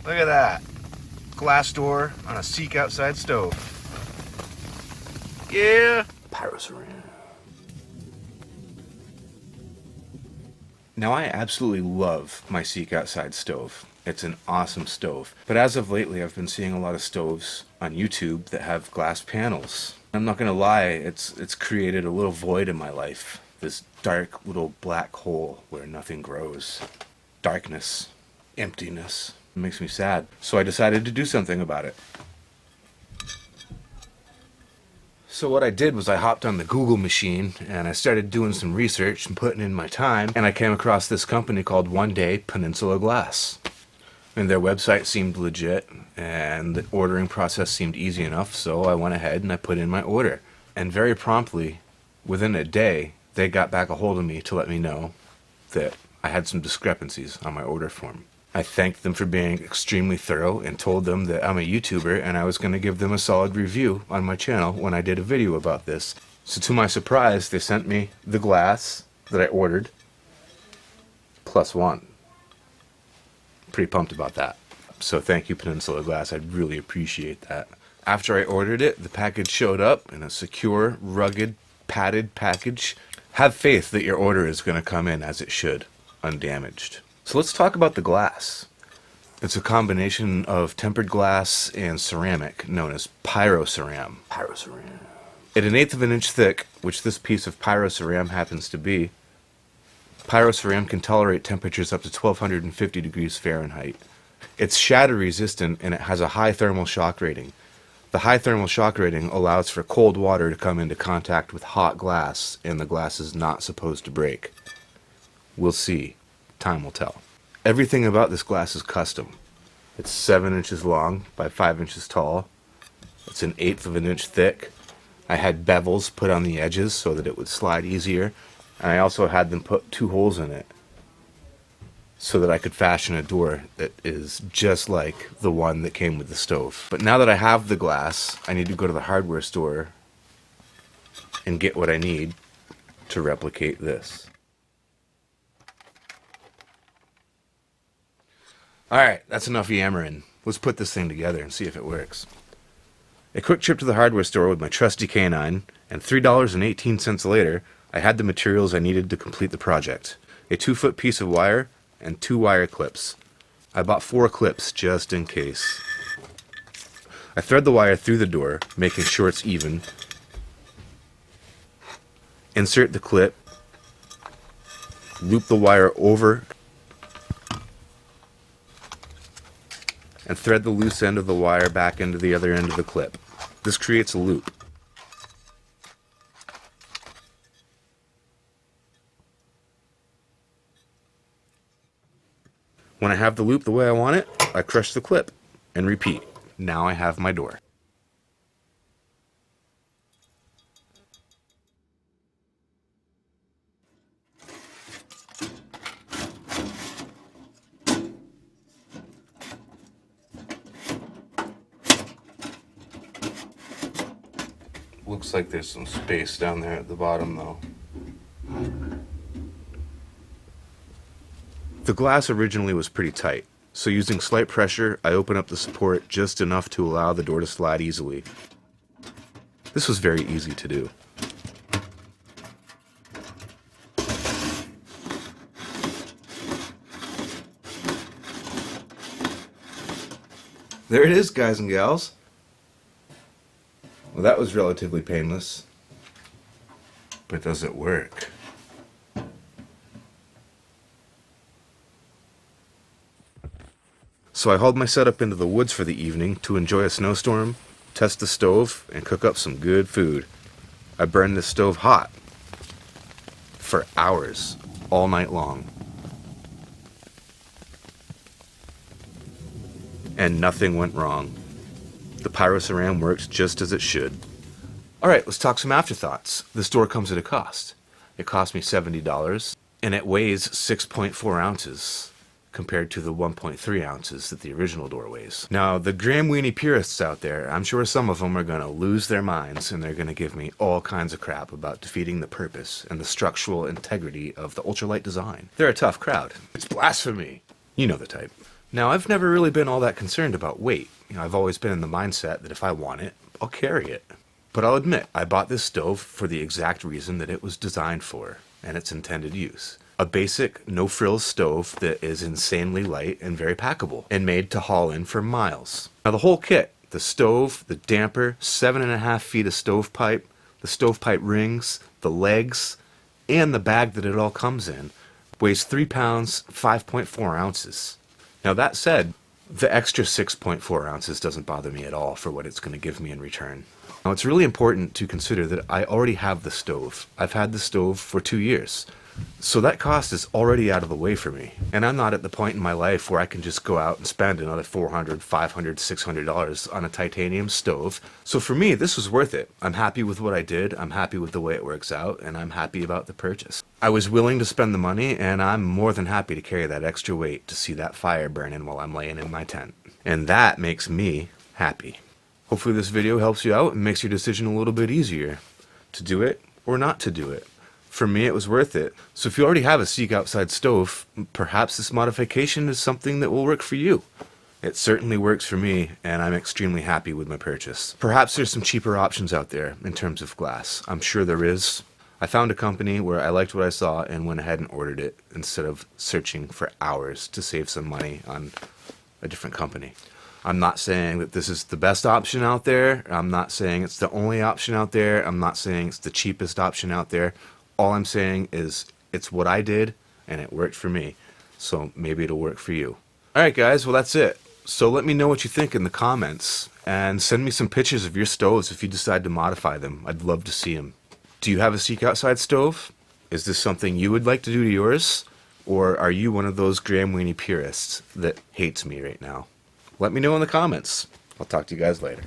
Look at that. Glass door on a Seek Outside stove. Yeah. Pyroceram. Now I absolutely love my Seek Outside stove. It's an awesome stove. But as of lately, I've been seeing a lot of stoves on YouTube that have glass panels. I'm not gonna lie, it's created a little void in my life. This dark little black hole where nothing grows. Darkness. Emptiness. It makes me sad. So I decided to do something about it. So what I did was I hopped on the Google machine and I started doing some research and putting in my time, and I came across this company called One Day Peninsula Glass. And their website seemed legit and the ordering process seemed easy enough, so I went ahead and I put in my order. And very promptly, within a day, they got back a hold of me to let me know that I had some discrepancies on my order form. I thanked them for being extremely thorough and told them that I'm a YouTuber and I was going to give them a solid review on my channel when I did a video about this. So to my surprise, they sent me the glass that I ordered, plus one. Pretty pumped about that. So thank you, Peninsula Glass. I'd really appreciate that. After I ordered it, the package showed up in a secure, rugged, padded package. Have faith that your order is going to come in as it should, undamaged. So let's talk about the glass. It's a combination of tempered glass and ceramic, known as Pyroceram. Pyroceram. At 1/8 of an inch thick, which this piece of Pyroceram happens to be, Pyroceram can tolerate temperatures up to 1250 degrees Fahrenheit. It's shatter resistant and it has a high thermal shock rating. The high thermal shock rating allows for cold water to come into contact with hot glass, and the glass is not supposed to break. We'll see. Time will tell. Everything about this glass is custom. It's 7 inches long by 5 inches tall. It's 1/8 of an inch thick. I had bevels put on the edges so that it would slide easier, and I also had them put 2 holes in it so that I could fashion a door that is just like the one that came with the stove. But now that I have the glass, I need to go to the hardware store and get what I need to replicate this. Alright, that's enough yammering. Let's put this thing together and see if it works. A quick trip to the hardware store with my trusty canine, and $3.18 later, I had the materials I needed to complete the project. A 2-foot piece of wire and 2 wire clips. I bought 4 clips just in case. I thread the wire through the door, making sure it's even. Insert the clip. Loop the wire over and thread the loose end of the wire back into the other end of the clip. This creates a loop. When I have the loop the way I want it, I crush the clip and repeat. Now I have my door. Looks like there's some space down there at the bottom though. The glass originally was pretty tight, so using slight pressure, I open up the support just enough to allow the door to slide easily. This was very easy to do. There it is, guys and gals. Well, that was relatively painless. But does it work? So I hauled my setup into the woods for the evening to enjoy a snowstorm, test the stove, and cook up some good food. I burned this stove hot for hours, all night long. And nothing went wrong. The Pyroceram worked just as it should. Alright, let's talk some afterthoughts. This door comes at a cost. It cost me $70, and it weighs 6.4 ounces, compared to the 1.3 ounces that the original door weighs. Now, the Graham Weenie purists out there, I'm sure some of them are going to lose their minds, and they're going to give me all kinds of crap about defeating the purpose and the structural integrity of the ultralight design. They're a tough crowd. It's blasphemy. You know the type. Now, I've never really been all that concerned about weight. I've always been in the mindset that if I want it, I'll carry it. But I'll admit, I bought this stove for the exact reason that it was designed for and its intended use. A basic, no-frills stove that is insanely light and very packable and made to haul in for miles. Now, the whole kit, the stove, the damper, 7.5 feet of stovepipe, the stovepipe rings, the legs, and the bag that it all comes in, weighs 3 pounds, 5.4 ounces. Now, that said, the extra 6.4 ounces doesn't bother me at all for what it's going to give me in return. Now, it's really important to consider that I already have the stove. I've had the stove for 2 years. So that cost is already out of the way for me. And I'm not at the point in my life where I can just go out and spend another $400, $500, $600 on a titanium stove. So for me, this was worth it. I'm happy with what I did. I'm happy with the way it works out. And I'm happy about the purchase. I was willing to spend the money, and I'm more than happy to carry that extra weight to see that fire burning while I'm laying in my tent. And that makes me happy. Hopefully this video helps you out and makes your decision a little bit easier to do it or not to do it. For me, it was worth it. So if you already have a Seek Outside stove, perhaps this modification is something that will work for you. It certainly works for me, and I'm extremely happy with my purchase. Perhaps there's some cheaper options out there in terms of glass. I'm sure there is. I found a company where I liked what I saw and went ahead and ordered it instead of searching for hours to save some money on a different company. I'm not saying that this is the best option out there. I'm not saying it's the only option out there. I'm not saying it's the cheapest option out there. All I'm saying is it's what I did, and it worked for me. So maybe it'll work for you. Alright guys, well that's it. So let me know what you think in the comments, and send me some pictures of your stoves if you decide to modify them. I'd love to see them. Do you have a Seek Outside stove? Is this something you would like to do to yours? Or are you one of those Graham Weenie purists that hates me right now? Let me know in the comments. I'll talk to you guys later.